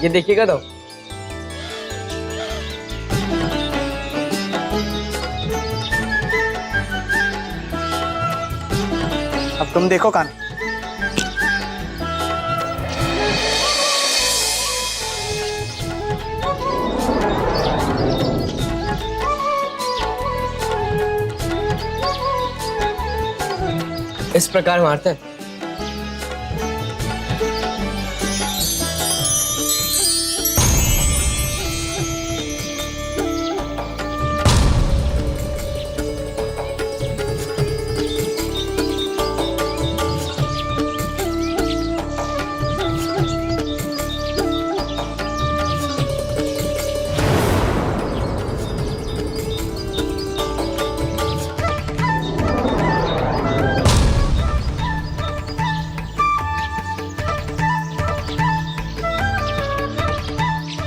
ये देखिएगा तो। अब तुम देखो कान। इस प्रकार मारते हैं।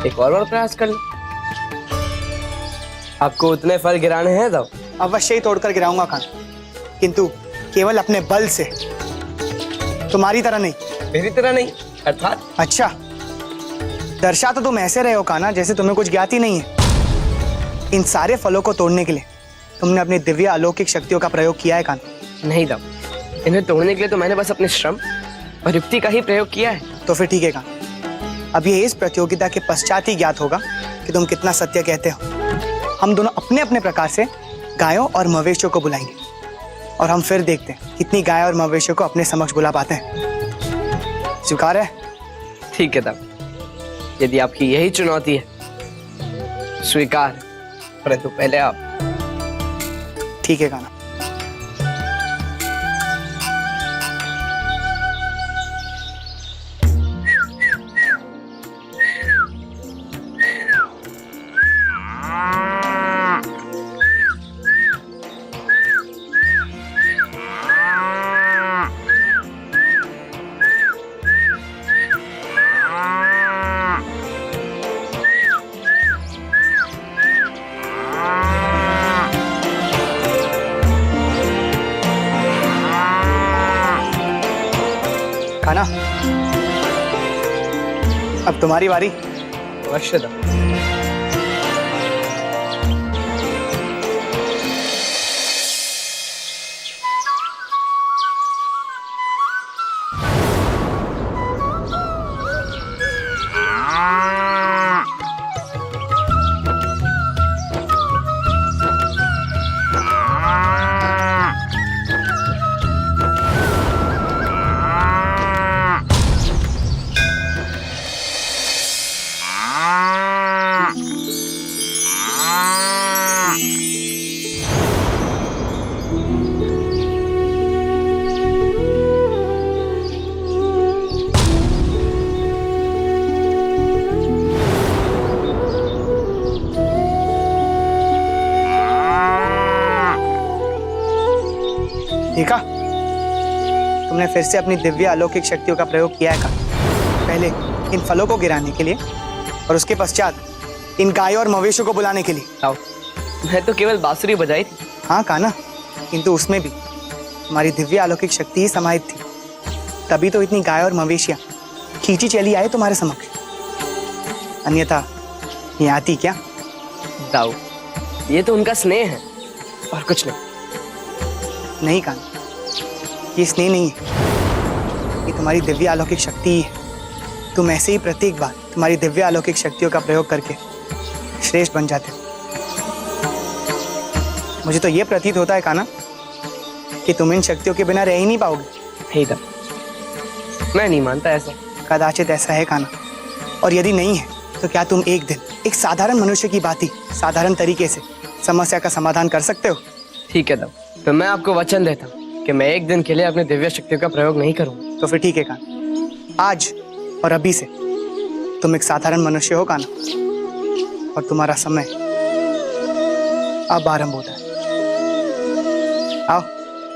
एक और बार प्रयास कर लो। आपको उतने फल गिराने हैं तब? अवश्य ही तोड़कर गिराऊंगा कान, किंतु केवल अपने बल से, तुम्हारी तरह नहीं। मेरी तरह नहीं अर्थात? अच्छा, दर्शा तो तुम ऐसे रहे हो काना जैसे तुम्हें कुछ ज्ञात ही नहीं है। इन सारे फलों को तोड़ने के लिए तुमने अपनी दिव्य अलौकिक शक्तियों का प्रयोग किया है काना? नहीं तब, इन्हें तोड़ने के लिए तो मैंने बस अपने श्रम और युक्ति का ही प्रयोग किया है। तो फिर ठीक है काना, अब ये इस प्रतियोगिता के पश्चात ही ज्ञात होगा कि तुम कितना सत्य कहते हो। हम दोनों अपने अपने प्रकार से गायों और मवेशियों को बुलाएंगे और हम फिर देखते हैं कितनी गाय और मवेशियों को अपने समक्ष बुला पाते हैं। स्वीकार है? ठीक है तब, यदि आपकी यही चुनौती है, स्वीकार है, परंतु पहले आप। ठीक है काना। काना, अब तुम्हारी बारी। अवश्य तब। देखा, तुमने फिर से अपनी दिव्य अलौकिक शक्तियों का प्रयोग किया है काना। पहले इन फलों को गिराने के लिए और उसके पश्चात इन गायों और मवेशियों को बुलाने के लिए। आओ, मैं तो केवल बांसुरी बजाई थी। हाँ काना, किंतु उसमें भी हमारी दिव्य अलौकिक शक्ति ही समाहित थी, तभी तो इतनी गाय और मवेशियां खींची चली आए तुम्हारे समक्ष। अन्यथा ये आती क्या? दाऊ, ये तो उनका स्नेह है और कुछ नहीं। नहीं काना, ये स्नेह नहीं है, ये तुम्हारी दिव्य अलौकिक शक्ति ही है। तुम ऐसे ही प्रत्येक बार तुम्हारी दिव्य अलौकिक शक्तियों का प्रयोग करके श्रेष्ठ बन जाते हो। मुझे तो ये प्रतीत होता है काना कि तुम इन शक्तियों के बिना रह ही नहीं पाओगे। नहीं तब, मैं नहीं मानता ऐसा। कदाचित ऐसा है काना, और यदि नहीं है तो क्या तुम एक दिन एक साधारण मनुष्य की भांति साधारण तरीके से समस्या का समाधान कर सकते हो? ठीक है तब, तो मैं आपको वचन देता हूँ कि मैं एक दिन के लिए अपने दिव्य शक्तियों का प्रयोग नहीं करूँगा। तो फिर ठीक है काना, आज और अभी से तुम एक साधारण मनुष्य हो काना, और तुम्हारा समय अब आरंभ होता है। आओ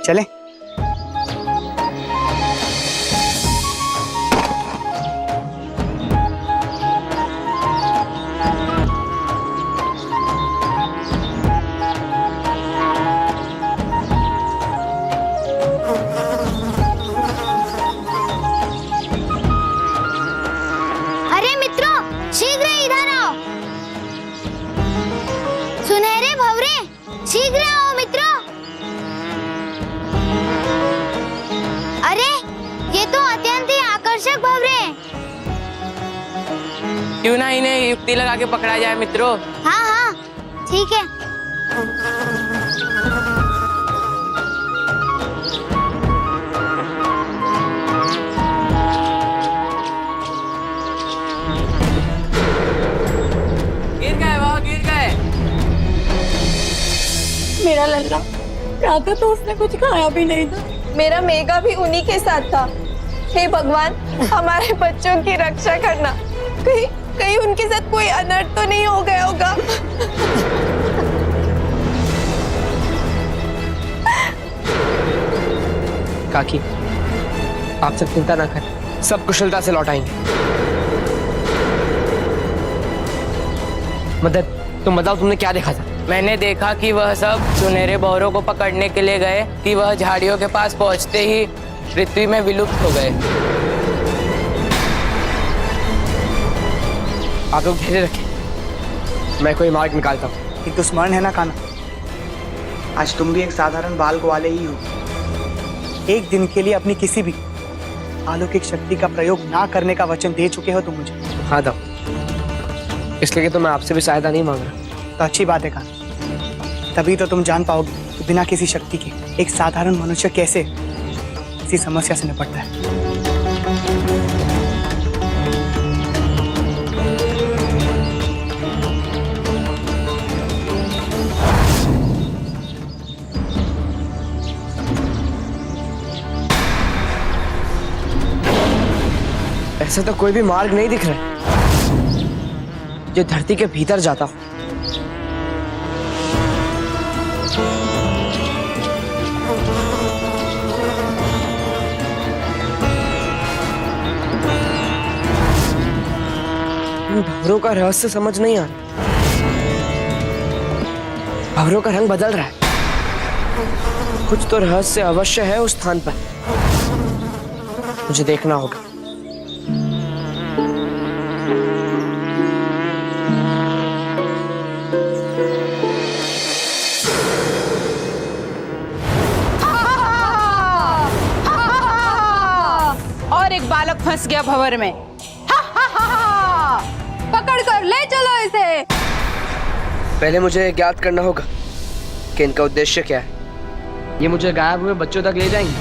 चलें। क्यों ना इन्हें युक्ति लगा के पकड़ा जाए मित्रों। हाँ हाँ ठीक है। गिर गए, वह गिर गए। मेरा लल्ला रात तो उसने कुछ खाया भी नहीं था। मेरा मेघा भी उन्हीं के साथ था। हे भगवान, हमारे बच्चों की रक्षा करना। कहीं कहीं उनके साथ कोई अनर्थ तो नहीं हो गया होगा। काकी, आप सब चिंता ना करें, सब कुशलता से लौट आएंगे। मदद, तुम बताओ तुमने क्या देखा था? मैंने देखा कि वह सब सुनहरे बौरों को पकड़ने के लिए गए कि वह झाड़ियों के पास पहुंचते ही पृथ्वी में विलुप्त हो गए। आप लोग धैर्य रखें, मैं कोई मार्ग निकालता हूँ। एक तो स्मरण है ना काना, आज तुम भी एक साधारण बाल ग्वाले ही हो। एक दिन के लिए अपनी किसी भी अलौकिक शक्ति का प्रयोग ना करने का वचन दे चुके हो तुम मुझे। हाँ दो, इसलिए कि तो मैं आपसे भी सहायता नहीं मांग रहा। तो अच्छी बात है काना, तभी तो तुम जान पाओगे कि बिना किसी शक्ति के एक साधारण मनुष्य कैसे इसी समस्या से निपटता है। ऐसे तो कोई भी मार्ग नहीं दिख रहा जो धरती के भीतर जाता हो। इन भंवरों का रहस्य समझ नहीं आ रहा। भंवरों का रंग बदल रहा है। कुछ तो रहस्य अवश्य है उस स्थान पर, मुझे देखना होगा। और एक बालक फंस गया भंवर में। पकड़ कर ले चलो इसे। पहले मुझे ज्ञात करना होगा कि इनका उद्देश्य क्या है। ये मुझे गायब हुए बच्चों तक ले जाएंगे।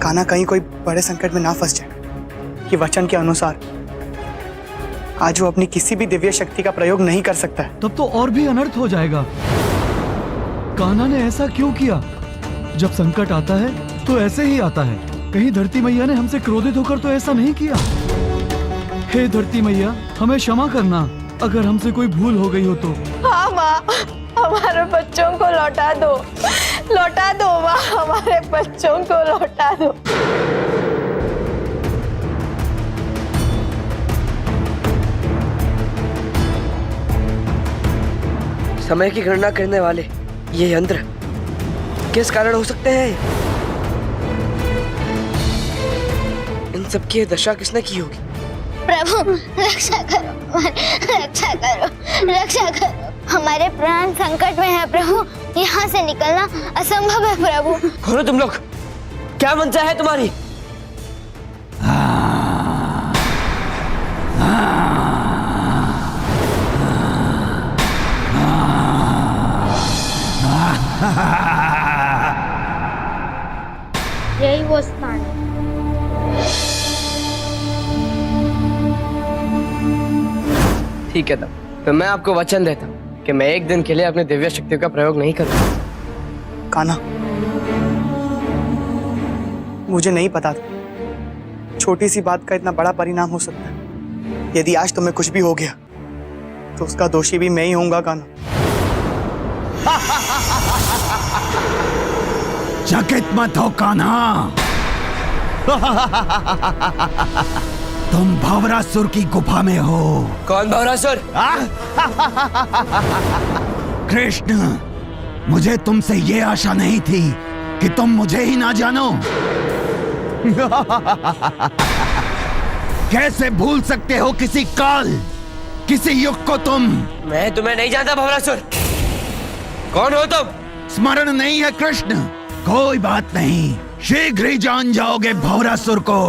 काना कहीं कोई बड़े संकट में ना फंस जाए कि वचन के अनुसार आज वो अपनी किसी भी दिव्य शक्ति का प्रयोग नहीं कर सकता है। तब तो और भी अनर्थ हो जाएगा। कान्हा ने ऐसा क्यों किया? जब संकट आता है तो ऐसे ही आता है। कहीं धरती मैया ने हमसे क्रोधित होकर तो ऐसा नहीं किया। हे धरती मैया, हमें क्षमा करना अगर हमसे कोई भूल हो गई हो तो। हाँ माँ, हमारे बच्चों को लौटा दो, लौटा दो माँ, हमारे बच्चों को लौटा दो। समय की गणना करने वाले ये यंत्र किस कारण हो सकते हैं? इन सब की दशा किसने की होगी? प्रभु रक्षा करो, रक्षा करो, रक्षा करो। हमारे प्राण संकट में है प्रभु, यहाँ से निकलना असंभव है प्रभु। कौन हो तुम लोग? क्या मंशा है तुम्हारी? यही वो स्थान है। ठीक है तब तो मैं आपको वचन देता हूँ कि मैं एक दिन के लिए अपनी दिव्य शक्तियों का प्रयोग नहीं करूँगा। कान्हा, मुझे नहीं पता था छोटी सी बात का इतना बड़ा परिणाम हो सकता है। यदि आज तुम्हें कुछ भी हो गया तो उसका दोषी भी मैं ही होऊंगा कान्हा। चकित मत हो कान्हा। तुम भंवरासुर की गुफा में हो। कौन भंवरासुर? कृष्ण, मुझे तुमसे ये आशा नहीं थी कि तुम मुझे ही ना जानो। कैसे भूल सकते हो किसी काल, किसी युग को तुम मैं तुम्हें नहीं जानता भवरासुर। कौन हो तुम? स्मरण नहीं है कृष्ण? कोई बात नहीं, शीघ्र ही जान जाओगे भौरासुर को।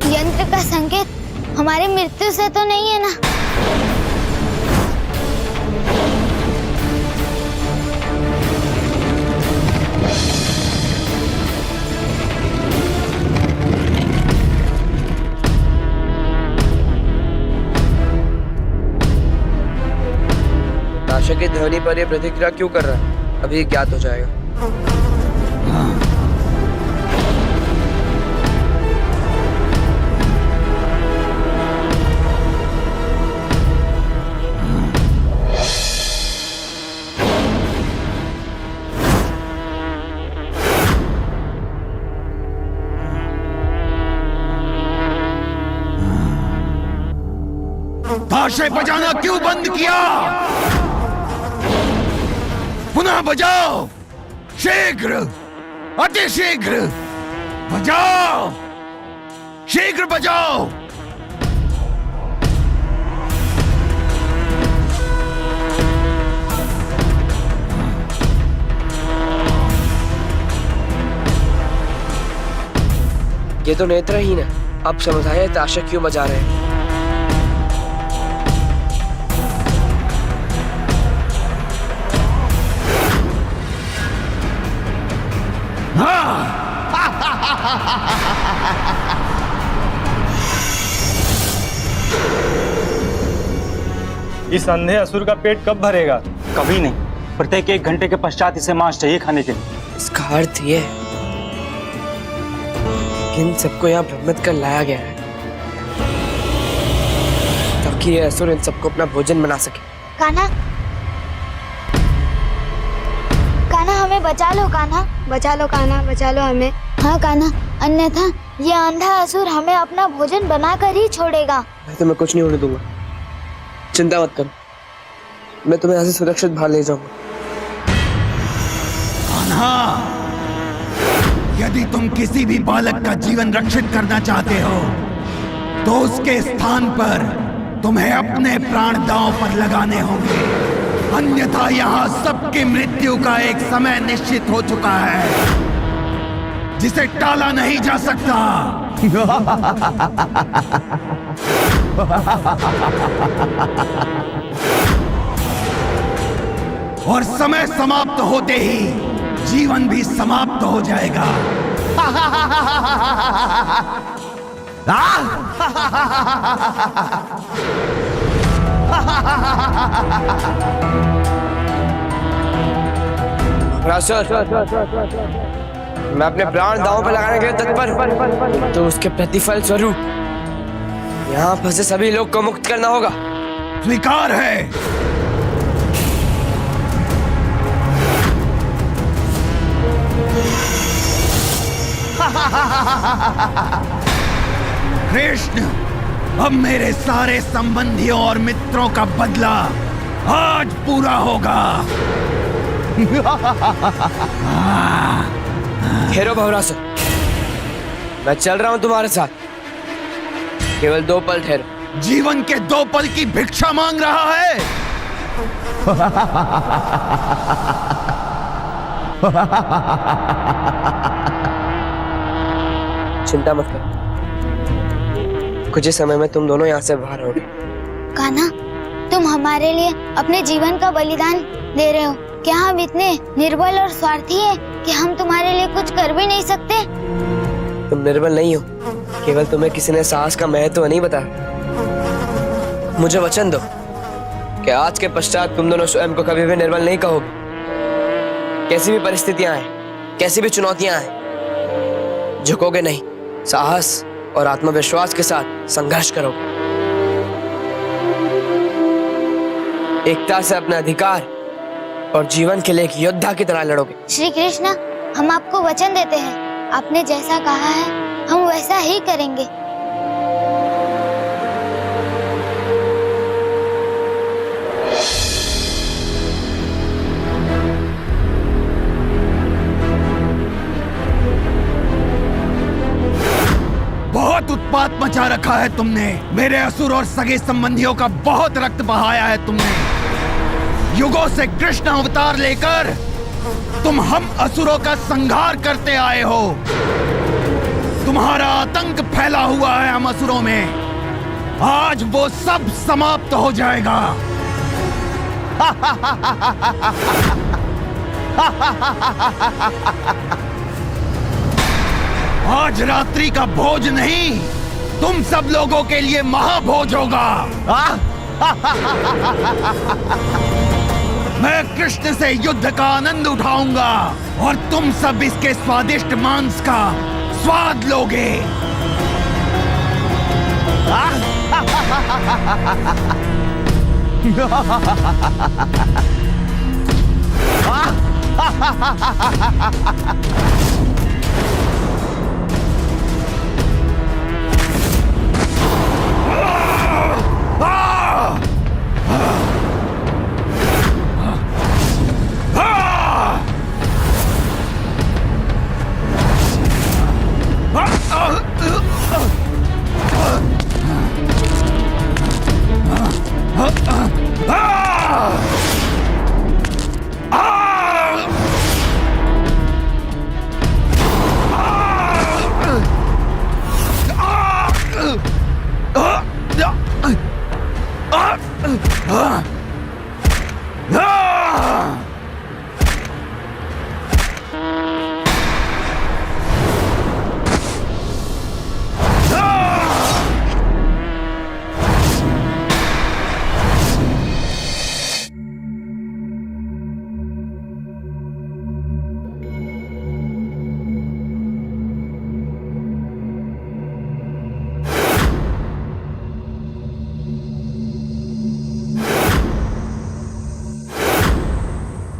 यंत्र का संकेत हमारी मृत्यु से तो नहीं है ना? नाशक की ध्वनि पर यह प्रतिक्रिया क्यों कर रहा है, अभी ज्ञात हो जाएगा। ताशे बजाना क्यों बंद किया? पुनः बजाओ, शीघ्र, अति शीघ्र बजाओ, शीघ्र बजाओ। ये तो नेत्रहीन है, अब समझ आया ताशा क्यों बजा रहे हैं। इस अंधे असुर का पेट कब भरेगा? कभी नहीं, प्रत्येक 1 घंटे के पश्चात इसे मांस चाहिए खाने के लिए। इसका अर्थ ये है कि इन सबको यहाँ भ्रमित कर लाया गया है ताकि ये असुर इन सबको अपना भोजन बना सके। कान्हा, कान्हा हमें बचा लो, कान्हा बचा लो, कान्हा बचा लो हमें। हाँ कान्हा, अन्यथा ये अंधा असुर हमें अपना भोजन बनाकर ही छोड़ेगा। मैं तुम्हें कुछ नहीं होने दूंगा, चिंता मत करो, मैं तुम्हें यहाँ से सुरक्षित बाहर ले जाऊंगा। कान्हा, यदि तुम किसी भी बालक का जीवन रक्षित करना चाहते हो तो उसके स्थान पर तुम्हें अपने प्राण दांव पर लगाने होंगे, अन्यथा यहाँ सबकी मृत्यु का एक समय निश्चित हो चुका है जिसे टाला नहीं जा सकता। और समय समाप्त होते ही जीवन भी समाप्त हो जाएगा। मैं अपने प्राण दांव पर लगाने के लिए तत्पर, तो उसके प्रतिफल स्वरूप यहाँ फंसे सभी लोग को मुक्त करना होगा। स्वीकार है। कृष्ण, अब मेरे सारे संबंधियों और मित्रों का बदला आज पूरा होगा। ठहरो भवरासुर, मैं चल रहा हूं तुम्हारे साथ, केवल 2 पल ठहरो। जीवन के 2 पल की भिक्षा मांग रहा है? चिंता मत करो, कुछ ही समय में तुम दोनों यहाँ से बाहर रहोगे। कान्हा, तुम हमारे लिए अपने जीवन का बलिदान दे रहे हो। क्या हम इतने निर्बल और स्वार्थी हैं कि हम तुम्हारे लिए कुछ कर भी नहीं सकते? तुम निर्बल नहीं हो, केवल तुम्हें किसी ने साहस का महत्व नहीं बताया। मुझे वचन दो कि आज के पश्चात तुम दोनों स्वयं को कभी भी निर्बल नहीं कहोगे। कैसी भी परिस्थितियां आए, कैसी भी चुनौतियां आए, झुकोगे नहीं, साहस और आत्मविश्वास के साथ संघर्ष करोगे। एकता से अपने अधिकार और जीवन के लिए एक योद्धा की तरह लड़ोगे। श्री कृष्ण, हम आपको वचन देते हैं, आपने जैसा कहा है हम वैसा ही करेंगे। मचा रखा है तुमने। मेरे असुर और सगे संबंधियों का बहुत रक्त बहाया है तुमने। युगों से कृष्ण अवतार लेकर तुम हम असुरों का संहार करते आए हो। तुम्हारा आतंक फैला हुआ है हम असुरों में। आज वो सब समाप्त हो जाएगा। आज रात्रि का भोज नहीं, तुम सब लोगों के लिए महाभोज होगा। मैं कृष्ण से युद्ध का आनंद उठाऊंगा और तुम सब इसके स्वादिष्ट मांस का स्वाद लोगे।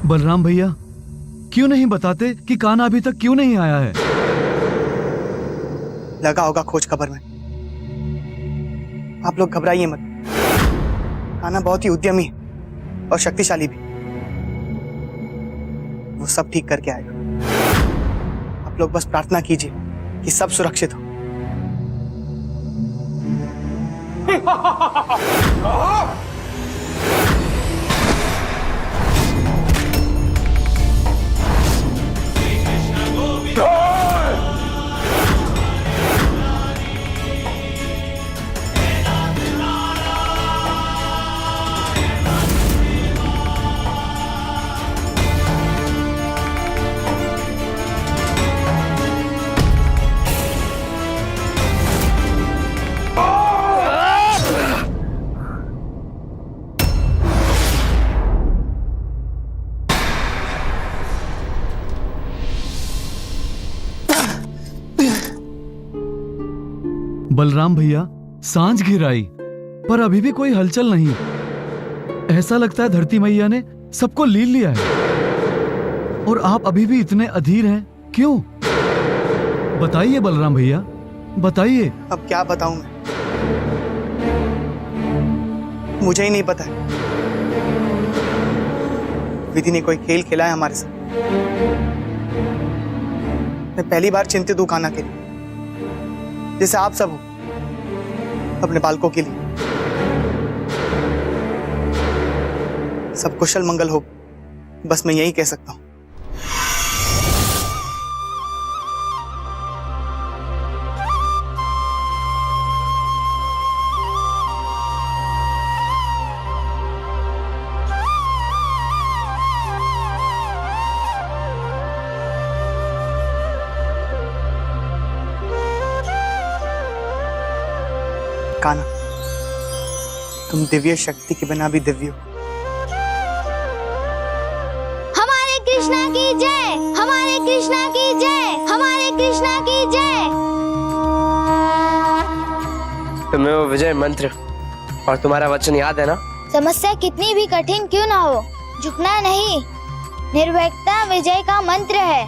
बलराम भैया, क्यों नहीं बताते कि कान्हा अभी तक क्यों नहीं आया है? लगा होगा खोज खबर में। आप लोग घबराइए मत। कान्हा बहुत ही उद्यमी है और शक्तिशाली भी। वो सब ठीक करके आएगा। आप लोग बस प्रार्थना कीजिए कि सब सुरक्षित हो। बलराम भैया, सांझ घिर आई पर अभी भी कोई हलचल नहीं। ऐसा लगता है धरती मैया ने सबको लील लिया है। और आप अभी भी इतने अधीर हैं, क्यों? बताइए बलराम भैया, बताइए। अब क्या बताऊं मैं? मुझे ही नहीं पता है। विधि ने कोई खेल खेला है हमारे साथ। मैं पहली बार चिंतित हूं कान्हा के लिए, जैसे आप सब हो अपने बालकों के लिए। सब कुशल मंगल हो, बस मैं यही कह सकता हूं। कान्हा, तुम दिव्य शक्ति के बिना भी दिव्य हो। हमारे कृष्णा की जय, हमारे कृष्णा की जय, हमारे कृष्णा की जय। तुम्हें वो विजय मंत्र और तुम्हारा वचन याद है ना? समस्या कितनी भी कठिन क्यों ना हो, झुकना नहीं, निर्भीकता विजय का मंत्र है।